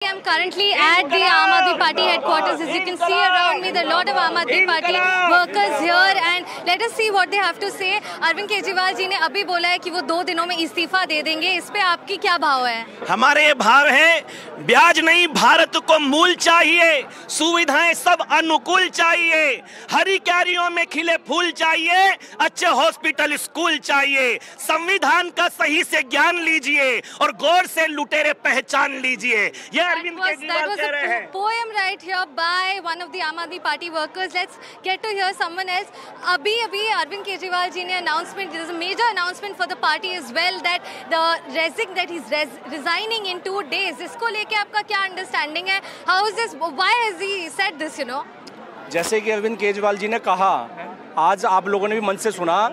I'm currently at the Aam Aadmi Party headquarters. As you can see around me, there are a lot of Aam Aadmi Party workers here, and let us see what they have to say. Arvind Kejriwal ji ने अभी बोला है कि वो 2 दिनों में इस्तीफा दे देंगे. इस पे आपकी क्या भाव है? हमारे ये भाव है, ब्याज नहीं, भारत को मूल चाहिए, सुविधाएं सब अनुकूल चाहिए, हरी क्यारियों में खिले फूल चाहिए, अच्छे हॉस्पिटल स्कूल चाहिए, संविधान का सही से ज्ञान लीजिए और गौर से लुटेरे पहचान लीजिए. ये अरविंद केजरीवाल कह रहे हैं. Poem right here by one of the Aam Aadmi Party workers. Let's get to hear someone else. अभी अरविंद केजरीवाल जी ने announcement, there is a major announcement for the party as well that he's resigning in 2 days. इसको लेके आपका क्या understanding है? How is this? Why has he said this? जैसे कि अरविंद केजरीवाल जी ने कहा, आज आप लोगों ने भी मन से सुना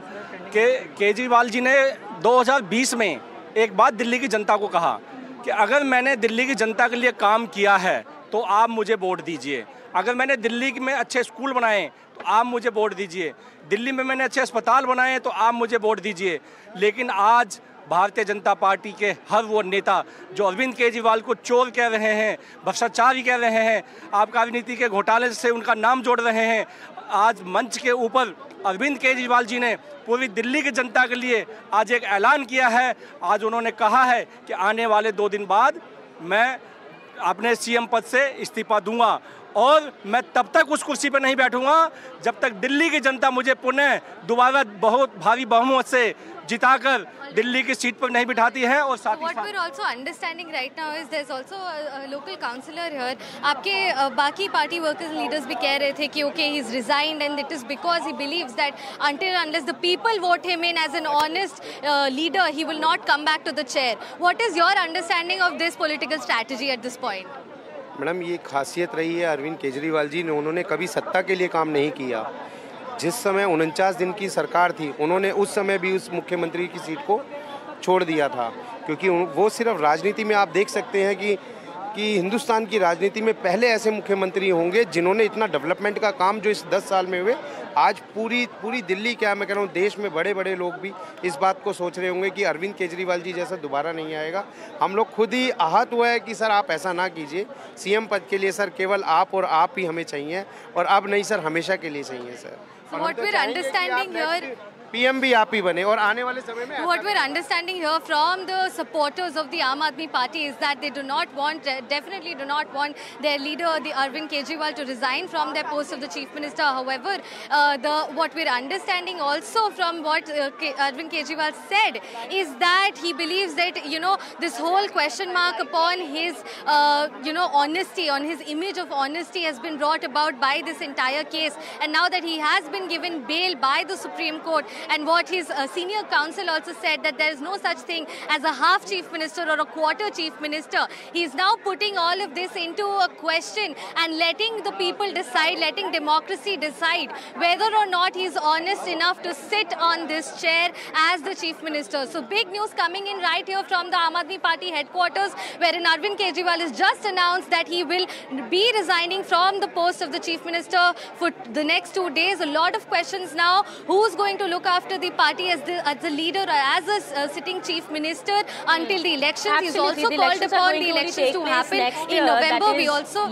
कि केजरीवाल जी ने 2020 में एक बात दिल्ली की जनता को कहा कि अगर मैंने दिल्ली की जनता के लिए काम किया है तो आप मुझे वोट दीजिए, अगर मैंने दिल्ली में अच्छे स्कूल बनाए तो आप मुझे वोट दीजिए, दिल्ली में मैंने अच्छे अस्पताल बनाए तो आप मुझे वोट दीजिए. लेकिन आज भारतीय जनता पार्टी के हर वो नेता जो अरविंद केजरीवाल को चोर कह रहे हैं, भ्रष्टाचारी कह रहे हैं, आबकारी नीति के घोटाले से उनका नाम जोड़ रहे हैं, आज मंच के ऊपर अरविंद केजरीवाल जी ने पूरी दिल्ली की जनता के लिए आज एक ऐलान किया है. आज उन्होंने कहा है कि आने वाले 2 दिन बाद मैं अपने सीएम पद से इस्तीफा दूंगा और मैं तब तक उस कुर्सी पर नहीं बैठूंगा जब तक दिल्ली की जनता मुझे पुनः दोबारा बहुत भारी बहुमत से जिताकर दिल्ली की सीट पर नहीं बिठाती है. और साथ ही what we're also understanding right now is there's also a local councillor here. आपके बाकी party workers and leaders भी कह रहे थे कि okay he's resigned and it is because he believes that unless the people vote him in as an honest leader he will not come back to the chair. What is your understanding of this political strategy at this point? Madam, ये खासियत रही है अरविंद केजरीवाल जी ने, उन्होंने कभी सत्ता के लिए काम नहीं किया. जिस समय 49 दिन की सरकार थी उन्होंने उस समय भी उस मुख्यमंत्री की सीट को छोड़ दिया था, क्योंकि वो सिर्फ राजनीति में आप देख सकते हैं कि हिंदुस्तान की राजनीति में पहले ऐसे मुख्यमंत्री होंगे जिन्होंने इतना डेवलपमेंट का काम जो इस 10 साल में हुए, आज पूरी दिल्ली, क्या मैं कह रहा हूँ, देश में बड़े बड़े लोग भी इस बात को सोच रहे होंगे कि अरविंद केजरीवाल जी जैसा दोबारा नहीं आएगा. हम लोग खुद ही आहत हुआ है कि सर आप ऐसा ना कीजिए, सीएम पद के लिए सर केवल आप और आप ही हमें चाहिए और अब नहीं सर हमेशा के लिए चाहिए sir. So what we're understanding here, PM भी आप ही बने और आने वाले समय में what we're understanding here from the supporters of the Aam Aadmi Party is that they definitely do not want their leader, the Arvind Kejriwal, to resign from their post of the Chief Minister. However, what we're understanding also from what Arvind Kejriwal said is that he believes that this whole question mark upon his honesty, on his image of honesty, has been brought about by this entire case. And now that he has been given bail by the Supreme Court, and what his senior counsel also said, that there is no such thing as a half chief minister or a quarter chief minister. He is now putting all of this into a question and letting the people decide, letting democracy decide whether or not he is honest enough to sit on this chair as the chief minister. So big news coming in right here from the Aam Aadmi Party headquarters, wherein Arvind Kejriwal has just announced that he will be resigning from the post of the chief minister for the next 2 days. A lot of questions now. Who's going to look after the party as the leader or as a sitting chief minister until the elections? He's also called upon the elections to happen in November. We also